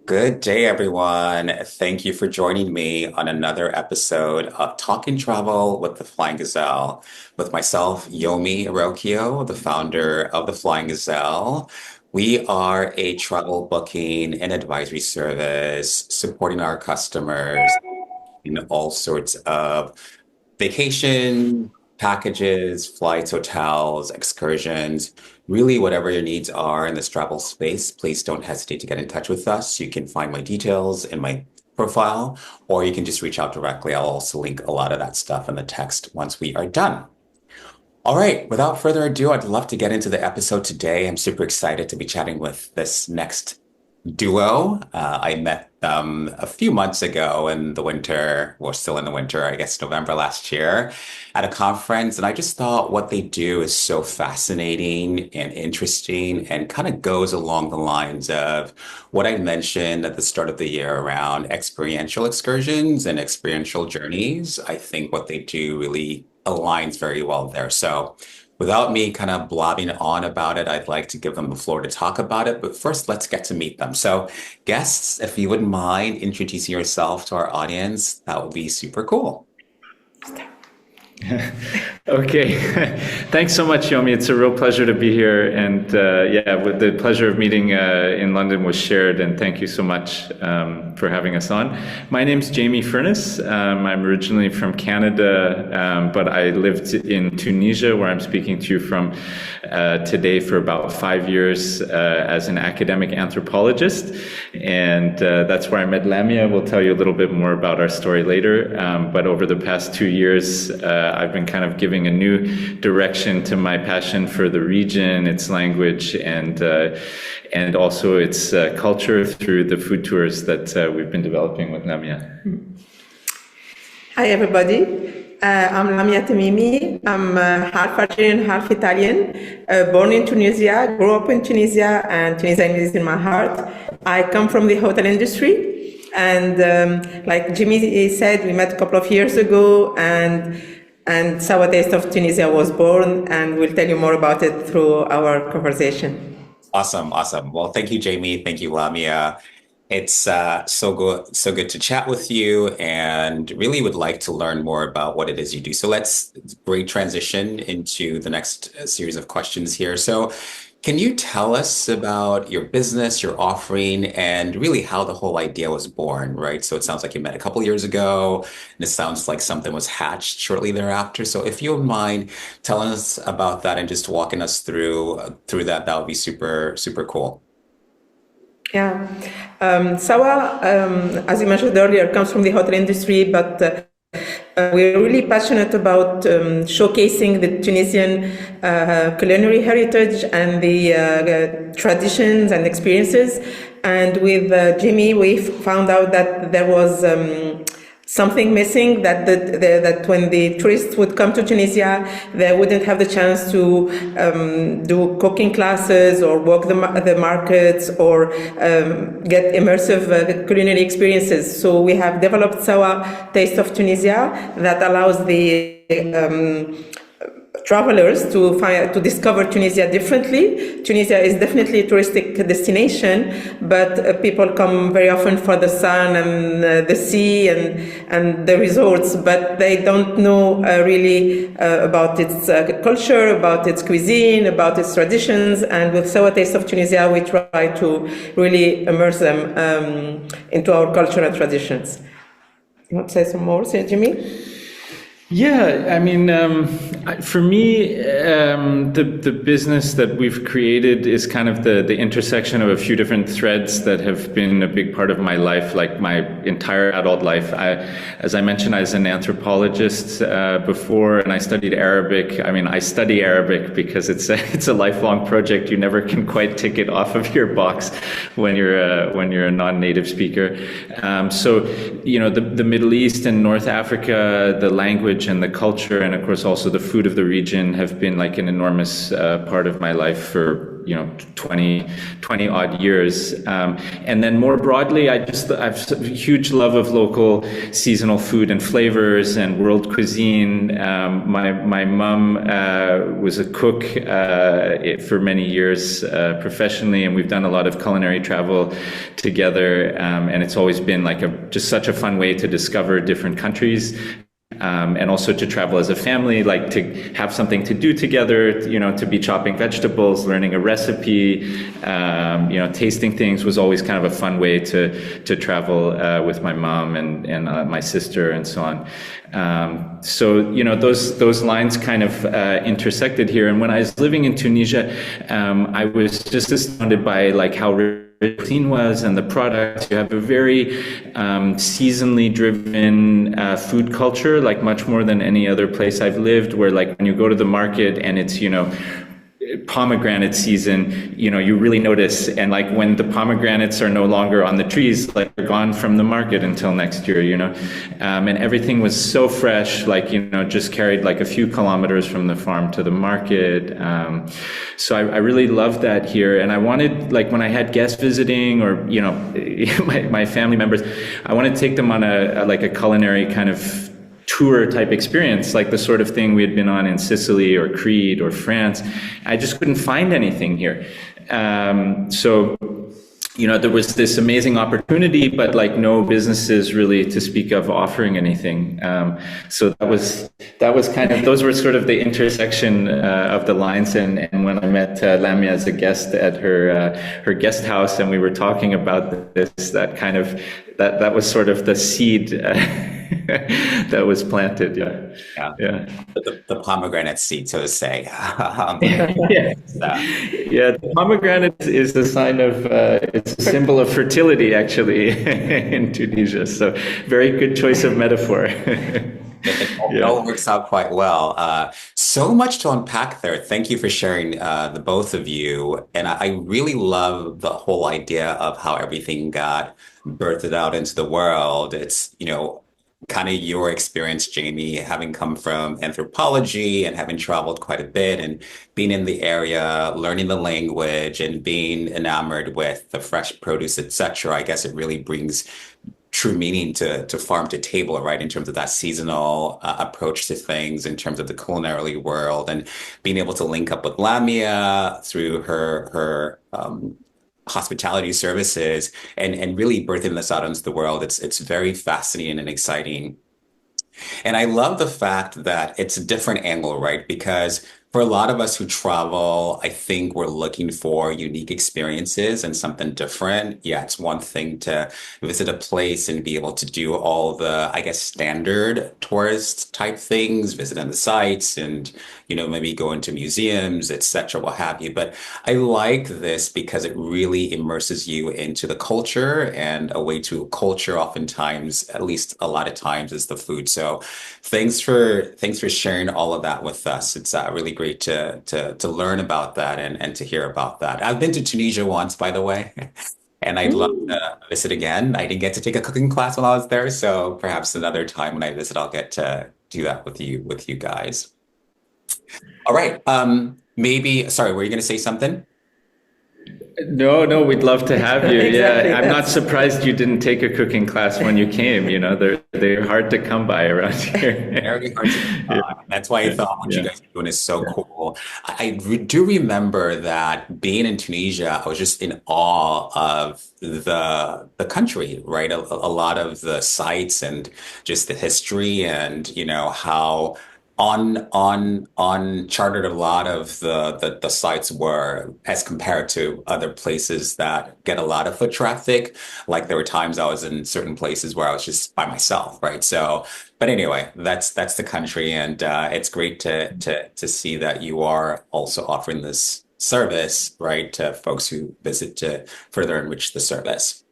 Good day, everyone. Thank you for joining me on another episode of Talking Travel with the Flying Gazelle, with myself, Yomi Arokyo, the founder of the Flying Gazelle. We are a travel booking and advisory service supporting our customers in all sorts of vacation packages, flights, hotels, excursions, really whatever your needs are in this travel space, please don't hesitate to get in touch with us. You can find my details in my profile, or you can just reach out directly. I'll also link a lot of that stuff in the text once we are done. All right, without further ado, I'd love to get into the episode today. I'm super excited to be chatting with this next duo. I met them a few months ago in the winter, well, still in the winter, I guess November last year, at a conference. And I just thought what they do is so fascinating and interesting and kind of goes along the lines of what I mentioned at the start of the year around experiential excursions and experiential journeys. I think what they do really aligns very well there. So without me kind of blabbing on about it, I'd like to give them the floor to talk about it. But first, let's get to meet them. So, guests, if you wouldn't mind introducing yourself to our audience, that would be super cool. Okay, thanks so much, Yomi. It's a real pleasure to be here, and with the pleasure of meeting in London was shared. And thank you so much for having us on. My name's Jamie Furness. I'm originally from Canada, but I lived in Tunisia, where I'm speaking to you from today for about 5 years as an academic anthropologist, and that's where I met Lamia. We'll tell you a little bit more about our story later. But over the past 2 years, I've been kind of giving a new direction to my passion for the region, its language, and also its culture through the food tours that we've been developing with Lamia. Hi, everybody. I'm Lamia Tamimi. I'm half Algerian, half Italian. Born in Tunisia, grew up in Tunisia, and Tunisia is in my heart. I come from the hotel industry, and like Jimmy said, we met a couple of years ago, and Sawa Taste of Tunisia was born, and we'll tell you more about it through our conversation. Awesome, awesome. Well, thank you, Jamie. Thank you, Lamia. It's so good to chat with you, and really would like to learn more about what it is you do. So let's great transition into the next series of questions here. So can you tell us about your business, your offering, and really how the whole idea was born, right? So it sounds like you met a couple years ago, and it sounds like something was hatched shortly thereafter. So if you don't mind telling us about that and just walking us through that, that would be super, super cool. Yeah. Sawa, as you mentioned earlier, comes from the hotel industry, but we're really passionate about showcasing the Tunisian culinary heritage and the traditions and experiences. And with Jimmy, we found out that there was something missing, that when the tourists would come to Tunisia, they wouldn't have the chance to do cooking classes or walk the markets or get immersive culinary experiences. So we have developed Sawa Taste of Tunisia that allows the travelers to discover Tunisia differently. Tunisia is definitely a touristic destination, but people come very often for the sun and the sea and the resorts, but they don't know really about its culture, about its cuisine, about its traditions. And with Sawa Taste of Tunisia, we try to really immerse them into our culture and traditions. You want to say some more, Jimmy? Yeah, I mean, for me, the business that we've created is kind of the intersection of a few different threads that have been a big part of my life, like my entire adult life. As I mentioned, I was an anthropologist before, and I studied Arabic. I mean, I study Arabic because it's a lifelong project. You never can quite tick it off of your box when you're a non-native speaker. So, you know, the Middle East and North Africa, the language language and the culture, and of course also the food of the region have been like an enormous part of my life for 20 odd years. And then more broadly, I've a huge love of local seasonal food and flavors and world cuisine. My mom was a cook for many years professionally, and we've done a lot of culinary travel together. And it's always been like just such a fun way to discover different countries. And also to travel as a family, like to have something to do together, to be chopping vegetables, learning a recipe, tasting things was always kind of a fun way to travel with my mom and my sister and so on. So those lines kind of intersected here. And when I was living in Tunisia, I was just astounded by like how cuisine was and the products. You have a very seasonally driven food culture, like much more than any other place I've lived, where like when you go to the market and it's pomegranate season, you really notice. And like when the pomegranates are no longer on the trees, like they're gone from the market until next year, and everything was so fresh, like, just carried like a few kilometers from the farm to the market. So I really loved that here. And I wanted, like when I had guests visiting or, my family members, I wanted to take them on a culinary kind of tour type experience, like the sort of thing we had been on in Sicily or Crete or France. I just couldn't find anything here. So there was this amazing opportunity, but like no businesses really to speak of offering anything. So that was kind of, those were sort of the intersection of the lines. And when I met Lamia as a guest at her guest house, and we were talking about this, that was sort of the seed that was planted. Yeah. The pomegranate seed, so to say. Yeah. The pomegranate is a sign of, it's a symbol of fertility, actually, in Tunisia. So very good choice of metaphor. It all works out quite well. So much to unpack there. Thank you for sharing, the both of you. And I really love the whole idea of how everything got birthed out into the world. It's, kind of your experience, Jamie, having come from anthropology and having traveled quite a bit and being in the area, learning the language and being enamored with the fresh produce, etc. I guess it really brings true meaning to farm to table, right? In terms of that seasonal approach to things, in terms of the culinary world, and being able to link up with Lamia through her hospitality services and really birthing this out into the world. It's very fascinating and exciting. And I love the fact that it's a different angle, right? Because for a lot of us who travel, I think we're looking for unique experiences and something different. Yeah, it's one thing to visit a place and be able to do all the, I guess, standard tourist type things, visiting the sites and, maybe go into museums, etc., what have you. But I like this because it really immerses you into the culture, and a way to culture oftentimes, at least a lot of times, is the food. So thanks for sharing all of that with us. It's really great to learn about that and to hear about that. I've been to Tunisia once, by the way, and I'd love to visit again. I didn't get to take a cooking class while I was there, so perhaps another time when I visit, I'll get to do that with you guys. All right. Maybe, sorry, were you going to say something? No, we'd love to have you. Exactly. Yeah, I'm not surprised you didn't take a cooking class when you came. They're hard to come by around here. Very hard to find. That's why I thought what you guys are doing is so cool. Do remember that being in Tunisia, I was just in awe of the country, right? A lot of the sites and just the history, and how uncharted a lot of the sites were as compared to other places that get a lot of foot traffic. Like there were times I was in certain places where I was just by myself, right? So, but anyway, that's the country, and it's great to see that you are also offering this service, right, to folks who visit to further enrich the service.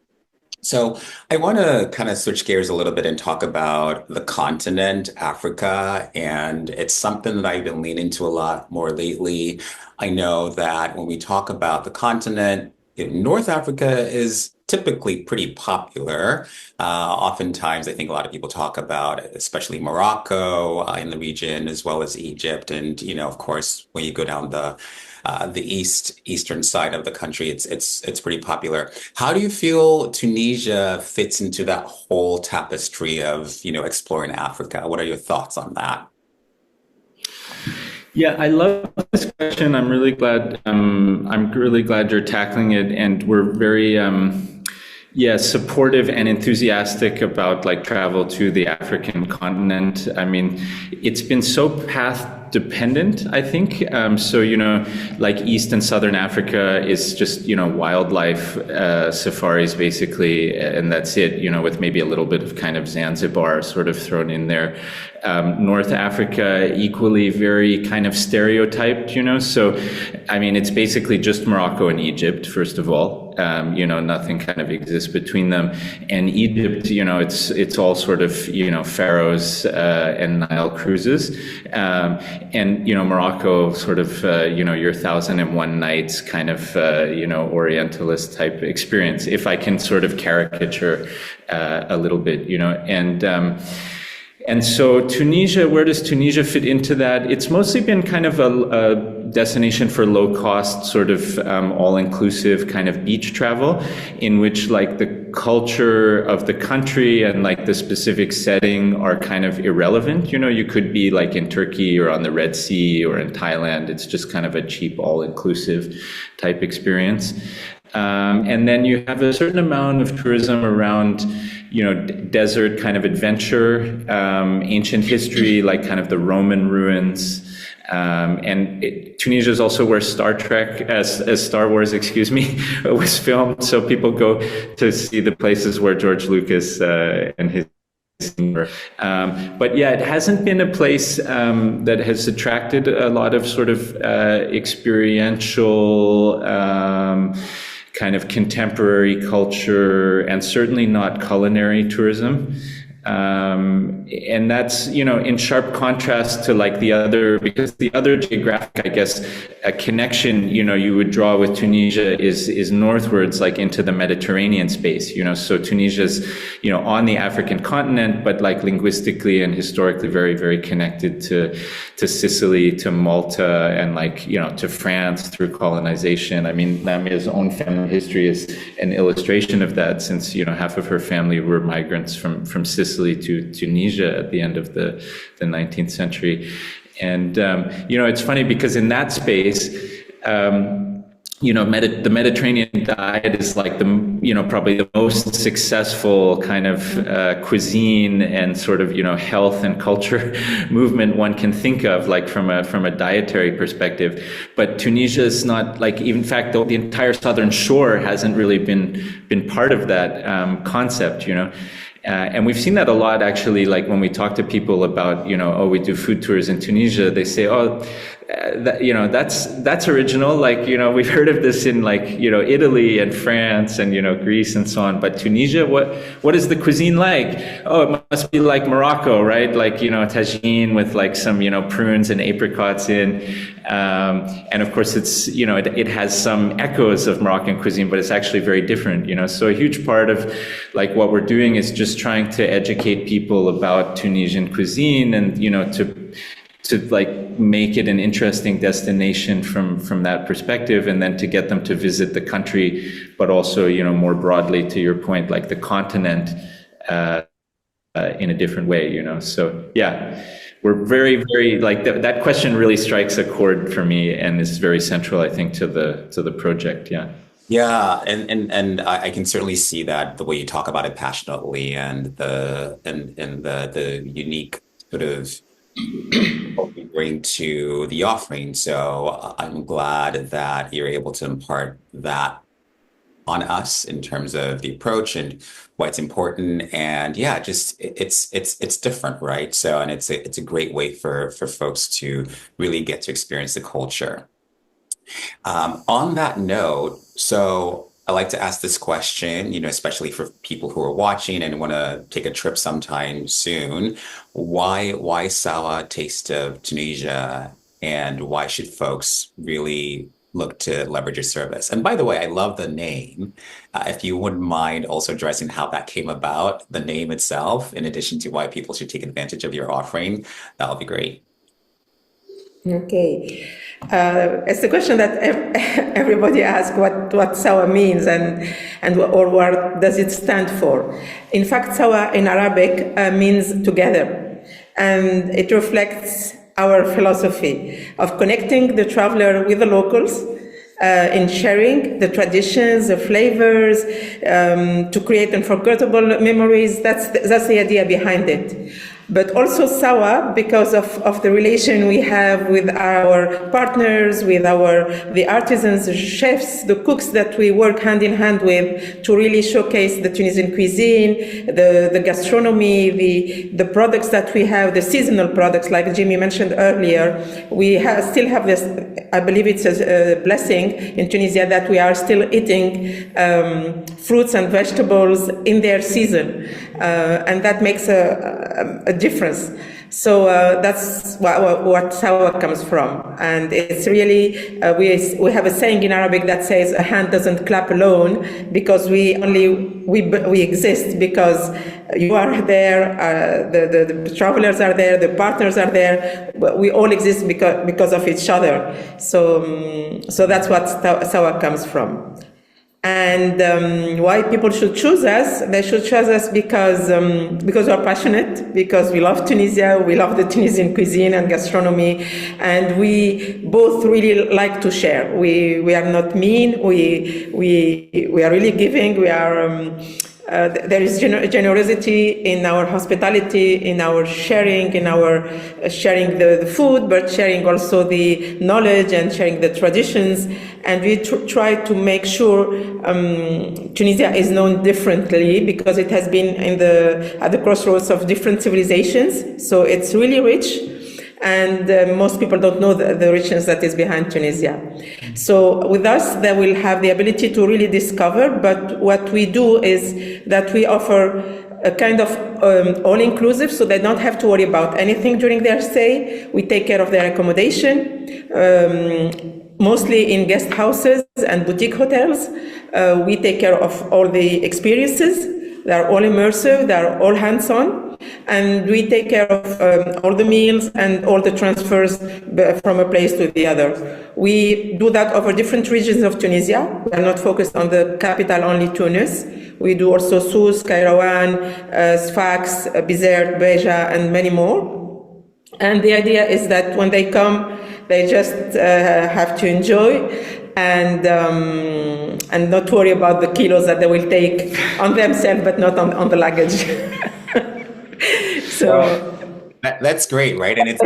So I want to kind of switch gears a little bit and talk about the continent, Africa, and it's something that I've been leaning to a lot more lately. I know that when we talk about the continent, North Africa is typically pretty popular. Oftentimes, I think a lot of people talk about, especially Morocco in the region, as well as Egypt, and of course, when you go down the eastern side of the country, it's pretty popular. How do you feel Tunisia fits into that whole tapestry of exploring Africa? What are your thoughts on that? Yeah, I love this question. I'm really glad you're tackling it, and we're very yeah, supportive and enthusiastic about like travel to the African continent. I mean, it's been so path dependent, I think. So, like East and Southern Africa is just, wildlife safaris basically, and that's it, with maybe a little bit of kind of Zanzibar sort of thrown in there. North Africa, equally very kind of stereotyped, So, I mean, it's basically just Morocco and Egypt, first of all. Nothing kind of exists between them. And Egypt, it's all sort of, pharaohs and Nile cruises. And Morocco, sort of, your 1,001 Nights kind of, Orientalist type experience, if I can sort of caricature a little bit, and so Tunisia, where does Tunisia fit into that? It's mostly been kind of a destination for low cost, sort of all-inclusive kind of beach travel, in which like the culture of the country and like the specific setting are kind of irrelevant. You could be like in Turkey or on the Red Sea or in Thailand. It's just kind of a cheap, all-inclusive type experience. And then you have a certain amount of tourism around, desert kind of adventure, ancient history, like kind of the Roman ruins. Tunisia is also where Star Wars, excuse me, was filmed. So people go to see the places where George Lucas and his but yeah, it hasn't been a place that has attracted a lot of sort of experiential kind of contemporary culture, and certainly not culinary tourism. And that's, in sharp contrast to like because the other geographic, I guess, a connection, you would draw with Tunisia is northwards, like into the Mediterranean space, so Tunisia's, on the African continent, but like linguistically and historically very, very connected to Sicily, to Malta, and like, to France through colonization. I mean, Lamia's own family history is an illustration of that, since, half of her family were migrants from Sicily to Tunisia at the end of the 19th century. And, it's funny because in that space, the Mediterranean diet is like probably the most successful kind of cuisine and sort of, health and culture movement one can think of, like from a dietary perspective. But Tunisia is not like, in fact, the entire southern shore hasn't really been part of that concept, and we've seen that a lot, actually, like when we talk to people about, we do food tours in Tunisia, they say, that's original. Like, we've heard of this in like, Italy and France and, Greece and so on. But Tunisia, what is the cuisine like? Oh, it must be like Morocco, right? Like, tagine with like some, prunes and apricots in. And of course it's, it has some echoes of Moroccan cuisine, but it's actually very different, So a huge part of like what we're doing is just trying to educate people about Tunisian cuisine and, to like make it an interesting destination from that perspective, and then to get them to visit the country, but also, more broadly to your point, like the continent, in a different way, So yeah, we're very, very like that question really strikes a chord for me and is very central, I think, to the project. Yeah. Yeah, and I can certainly see that the way you talk about it passionately, and the unique sort of what we bring to the offering. So I'm glad that you're able to impart that on us in terms of the approach and why it's important. And yeah, just it's different, right? So, and it's a great way for folks to really get to experience the culture. On that note, so I like to ask this question, especially for people who are watching and want to take a trip sometime soon. Why Sawa Taste of Tunisia? And why should folks really look to leverage your service. And by the way, I love the name. If you wouldn't mind also addressing how that came about, the name itself, in addition to why people should take advantage of your offering, that would be great. Okay. It's a question that everybody asks what Sawa means and or what does it stand for. In fact, Sawa in Arabic means together, and it reflects our philosophy of connecting the traveler with the locals, in sharing the traditions, the flavors, to create unforgettable memories. That's the idea behind it. But also Sawa, because of the relation we have with our partners, with the artisans, the chefs, the cooks that we work hand in hand with to really showcase the Tunisian cuisine, the gastronomy, the products that we have, the seasonal products, like Jamie mentioned earlier. We still have this, I believe it's a blessing in Tunisia that we are still eating fruits and vegetables in their season. And that makes a difference. So that's what Sawa comes from. And it's really, we have a saying in Arabic that says a hand doesn't clap alone, because we exist because you are there, the travelers are there, the partners are there, but we all exist because of each other. So that's what Sawa comes from. And why people should choose us? They should choose us because we're passionate, because we love Tunisia, we love the Tunisian cuisine and gastronomy, and we both really like to share. We are not mean. We are really giving. We are. There is generosity in our hospitality, in our sharing, sharing the food, but sharing also the knowledge and sharing the traditions. And we try to make sure Tunisia is known differently, because it has been at the crossroads of different civilizations. So it's really rich. And most people don't know the richness that is behind Tunisia. So with us, they will have the ability to really discover, but what we do is that we offer a kind of all-inclusive, so they don't have to worry about anything during their stay. We take care of their accommodation, mostly in guest houses and boutique hotels. We take care of all the experiences. They're all immersive, they're all hands-on, and we take care of all the meals and all the transfers from a place to the other. We do that over different regions of Tunisia. We are not focused on the capital only, Tunis. We do also Sousse, Kairouan, Sfax, Bizerte, Beja, and many more. And the idea is that when they come, they just have to enjoy and not worry about the kilos that they will take on themselves, but not on the luggage. So that's great, right? And it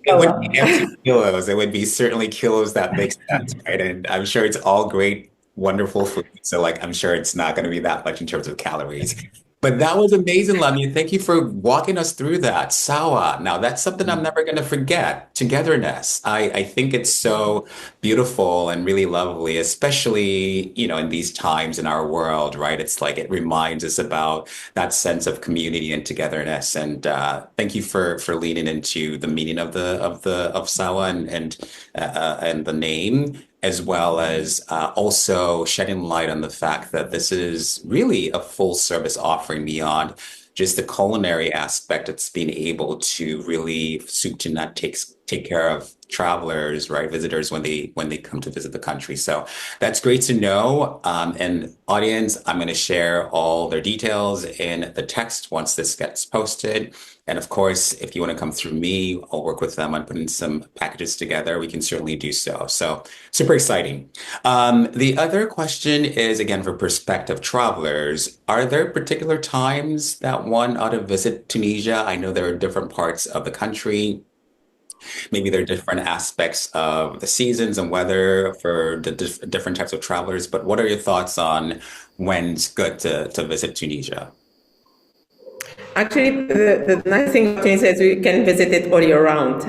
wouldn't be empty kilos. It would be certainly kilos that make sense, right? And I'm sure it's all great, wonderful food. So like, I'm sure it's not going to be that much in terms of calories. But that was amazing, Lamia. Thank you for walking us through that. Sawa. Now, that's something I'm never going to forget. Togetherness. I think it's so beautiful and really lovely, especially, in these times in our world, right? It's like it reminds us about that sense of community and togetherness. And thank you for leaning into the meaning of Sawa and the name, as well as also shedding light on the fact that this is really a full service offering beyond just the culinary aspect. It's being able to really soup to nut take care of travelers, right? Visitors when they come to visit the country. So that's great to know. And audience, I'm going to share all their details in the text once this gets posted. And of course, if you want to come through me, I'll work with them on putting some packages together. We can certainly do so. So super exciting. The other question is, again, for prospective travelers, are there particular times that one ought to visit Tunisia? I know there are different parts of the country. Maybe there are different aspects of the seasons and weather for the different types of travelers. But what are your thoughts on when's good to visit Tunisia? actually, the nice thing about Tunisia is we can visit it all year round.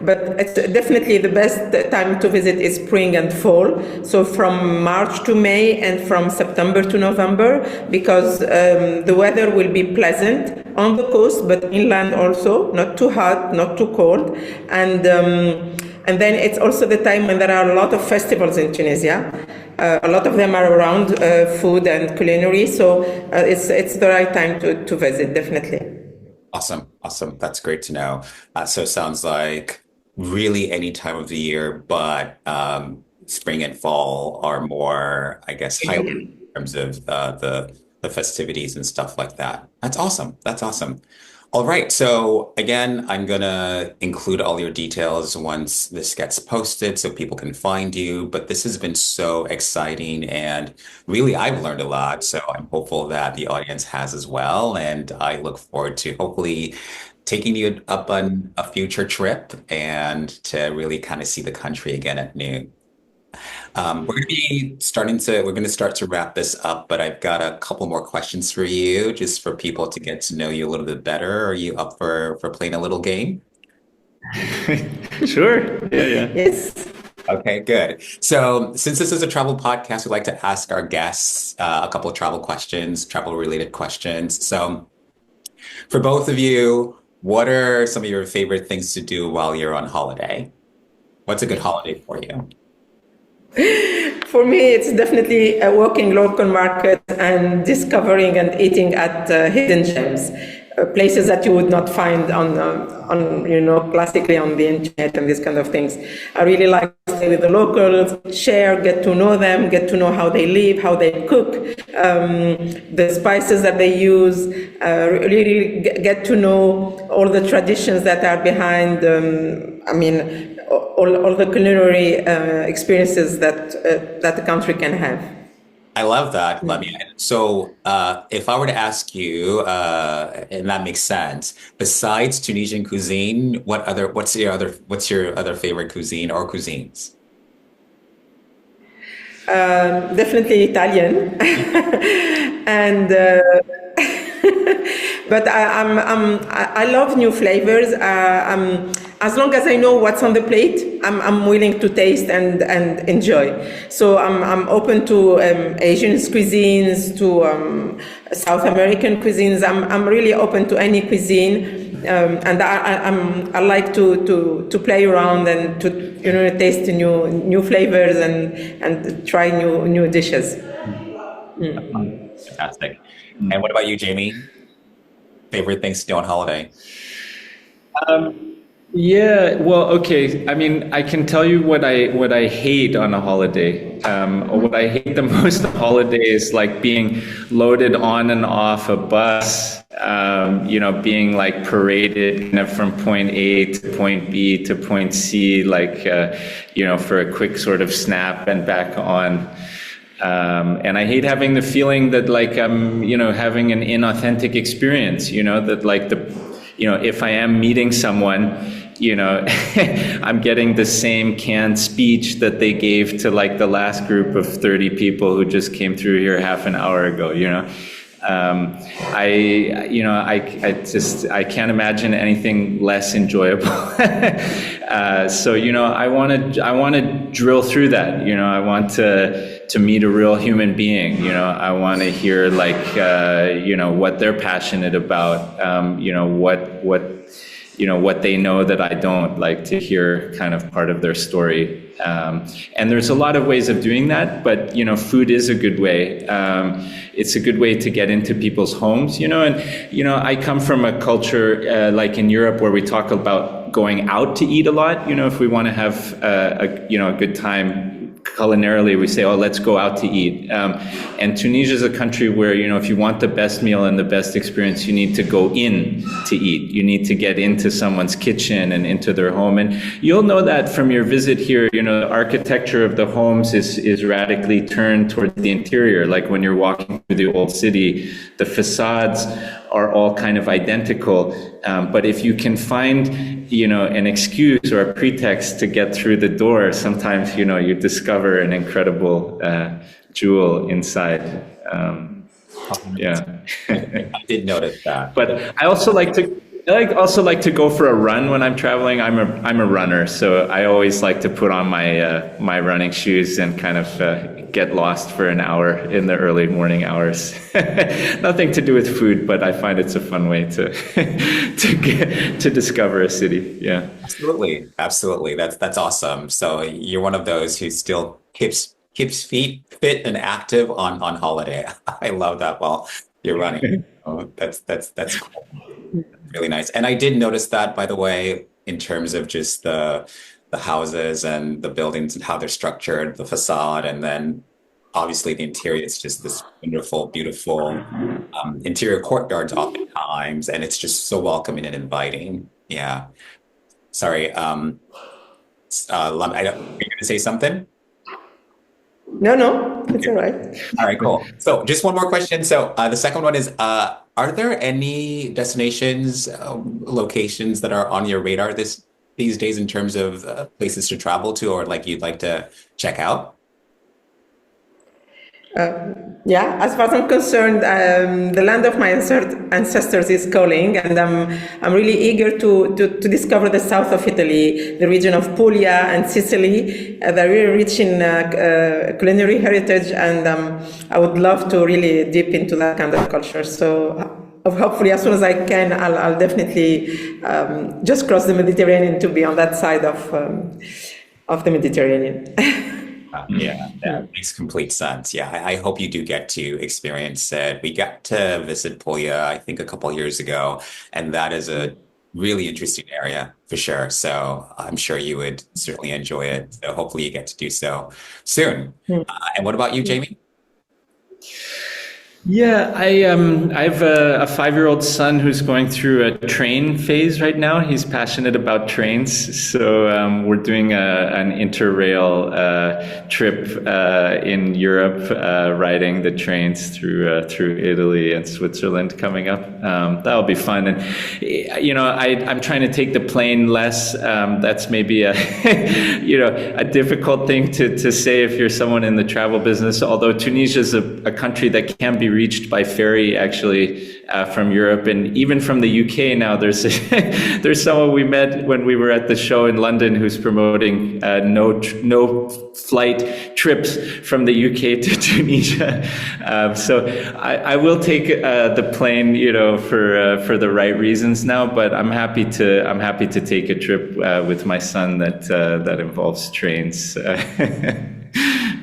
But it's definitely the best time to visit is spring and fall. So from March to May and from September to November, because the weather will be pleasant on the coast, but inland also, not too hot, not too cold. And then it's also the time when there are a lot of festivals in Tunisia. A lot of them are around food and culinary, so it's the right time to visit, definitely. Awesome. Awesome. That's great to know. So it sounds like really any time of the year, but spring and fall are more, I guess, highlighted in terms of the festivities and stuff like that. That's awesome. That's awesome. All right. So again, I'm gonna include all your details once this gets posted so people can find you. But this has been so exciting and really I've learned a lot. So I'm hopeful that the audience has as well. And I look forward to hopefully taking you up on a future trip and to really kind of see the country again at noon. We're going to start to wrap this up, but I've got a couple more questions for you, just for people to get to know you a little bit better. Are you up for playing a little game? Sure. Yeah, yeah. Yes. Okay, good. So, since this is a travel podcast, we like to ask our guests a couple of travel questions, travel related questions. So, for both of you, what are some of your favorite things to do while you're on holiday? What's a good holiday for you? For me, it's definitely walking local markets and discovering and eating at hidden gems, places that you would not find on classically on the internet and these kind of things. I really like to stay with the locals, share, get to know them, get to know how they live, how they cook, the spices that they use, really get to know all the traditions that are behind. All the culinary experiences that the country can have. I love that, Lamia. So, if I were to ask you, and that makes sense, besides Tunisian cuisine, what's your other favorite cuisine or cuisines? Definitely Italian, and but I love new flavors. As long as I know what's on the plate, I'm willing to taste and enjoy. So I'm open to Asian cuisines, to South American cuisines. I'm really open to any cuisine, and I like to play around and to taste new flavors and try new dishes. Fantastic. And what about you, Jamie? Favorite things to do on holiday? Yeah, well, okay. I mean, I can tell you what I hate on a holiday. Or what I hate the most on a holiday is like being loaded on and off a bus. Being like paraded from point A to point B to point C, like for a quick sort of snap and back on. And I hate having the feeling that like I'm, having an inauthentic experience, that like if I am meeting someone, I'm getting the same canned speech that they gave to like the last group of 30 people who just came through here half an hour ago, I can't imagine anything less enjoyable. So, I want to drill through that, I want to meet a real human being, I want to hear like, what they're passionate about, what they know that I don't, like to hear kind of part of their story. And there's a lot of ways of doing that, but, food is a good way. It's a good way to get into people's homes, and, I come from a culture, like in Europe where we talk about going out to eat a lot. If we want to have a good time culinarily, we say, oh, let's go out to eat. And Tunisia is a country where, if you want the best meal and the best experience, you need to go in to eat. You need to get into someone's kitchen and into their home. And you'll know that from your visit here, the architecture of the homes is radically turned towards the interior. Like when you're walking through the old city, the facades are all kind of identical. But if you can find, an excuse or a pretext to get through the door, sometimes, you discover an incredible jewel inside. Yeah. I did notice that. But I also like to go for a run when I'm traveling. I'm a runner, so I always like to put on my running shoes and kind of get lost for an hour in the early morning hours. Nothing to do with food, but I find it's a fun way to to discover a city. Yeah. Absolutely. Absolutely. That's awesome. So you're one of those who still keeps feet fit and active on holiday. I love that while you're running. Oh, that's cool. Really nice. And I did notice that, by the way, in terms of just the houses and the buildings and how they're structured, the facade, and then obviously the interior. It's just this wonderful, beautiful interior courtyards oftentimes, and it's just so welcoming and inviting. Yeah. Sorry. I don't, are you going to say something? No, no, it's all right. All right, cool. So just one more question. So the second one is, are there any destinations, locations that are on your radar these days in terms of places to travel to or like you'd like to check out? Yeah, as far as I'm concerned, the land of my ancestors is calling, and I'm really eager to discover the south of Italy, the region of Puglia and Sicily. They're really rich in culinary heritage, and I would love to really dip into that kind of culture. So hopefully, as soon as I can, I'll definitely just cross the Mediterranean to be on that side of the Mediterranean. Yeah, that makes complete sense. Yeah, I hope you do get to experience it. We got to visit Puglia, I think, a couple of years ago, and that is a really interesting area for sure. So I'm sure you would certainly enjoy it. So hopefully you get to do so soon. And what about you, Jamie? Yeah, I have a 5-year-old son who's going through a train phase right now. He's passionate about trains, so we're doing an interrail trip in Europe, riding the trains through Italy and Switzerland coming up. That'll be fun, and I'm trying to take the plane less. That's maybe a a difficult thing to say if you're someone in the travel business. Although Tunisia is a country that can be reached by ferry actually from Europe and even from the UK now. There's someone we met when we were at the show in London who's promoting no flight trips from the UK to Tunisia. So I will take the plane, for the right reasons now. But I'm happy to take a trip with my son that involves trains.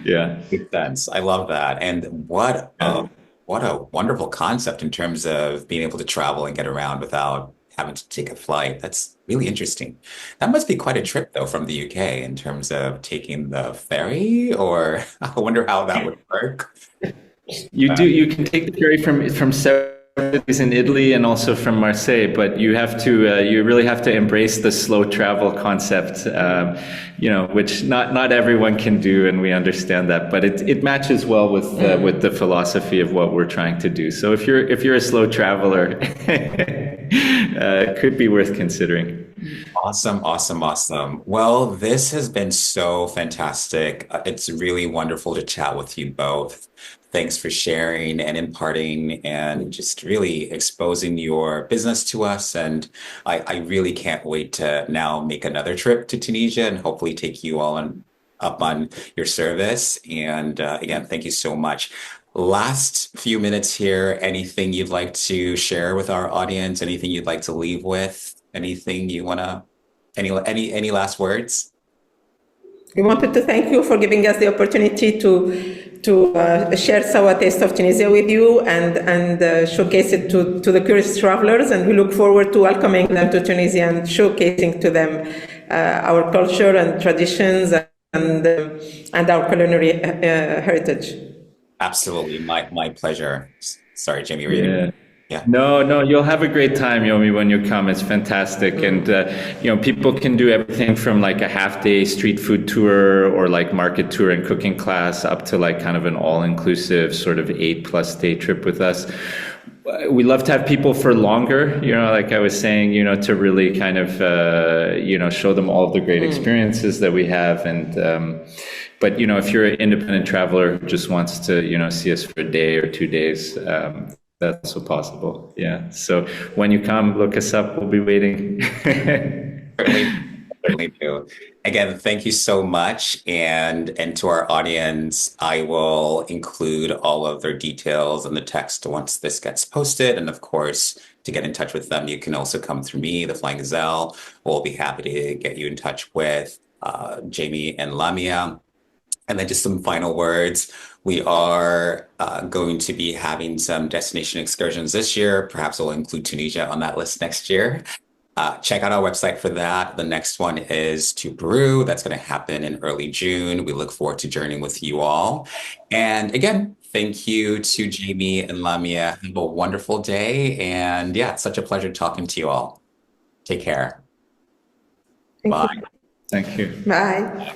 Yeah. Makes sense. I love that. And what a wonderful concept in terms of being able to travel and get around without having to take a flight. That's really interesting. That must be quite a trip though from the UK in terms of taking the ferry, or I wonder how that would work. You can take the ferry from several cities in Italy and also from Marseille, but you really have to embrace the slow travel concept, which not everyone can do, and we understand that. But it matches well with the philosophy of what we're trying to do. So if you're a slow traveler, it could be worth considering. Awesome, awesome, awesome. Well, this has been so fantastic. It's really wonderful to chat with you both. Thanks for sharing and imparting and just really exposing your business to us. And I really can't wait to now make another trip to Tunisia and hopefully take you all up on your service. And again, thank you so much. Last few minutes here, anything you'd like to share with our audience? Anything you'd like to leave with? Anything you wanna, any last words? We wanted to thank you for giving us the opportunity to share Sawa Taste of Tunisia with you and showcase it to the curious travelers. And we look forward to welcoming them to Tunisia and showcasing to them our culture and traditions and our culinary heritage. Absolutely, my pleasure. Sorry, Jamie, were you? Yeah. Yeah. No, you'll have a great time, Yomi, when you come. It's fantastic. And, people can do everything from like a half-day street food tour or like market tour and cooking class up to like kind of an all-inclusive sort of 8+ day trip with us. We love to have people for longer, like I was saying, to really kind of, show them all of the great experiences that we have. And, but, if you're an independent traveler who just wants to, see us for a day or 2 days, that's also possible. Yeah. So when you come, look us up. We'll be waiting. Certainly. Certainly do. Again, thank you so much. And to our audience, I will include all of their details in the text once this gets posted. And of course, to get in touch with them, you can also come through me, the Flying Gazelle. We'll be happy to get you in touch with Jamie and Lamia. And then just some final words. We are going to be having some destination excursions this year. Perhaps we'll include Tunisia on that list next year. Check out our website for that. The next one is to Peru. That's going to happen in early June. We look forward to journeying with you all. And again, thank you to Jamie and Lamia. Have a wonderful day. And yeah, it's such a pleasure talking to you all. Take care. Thank you. Bye. Thank you. Bye.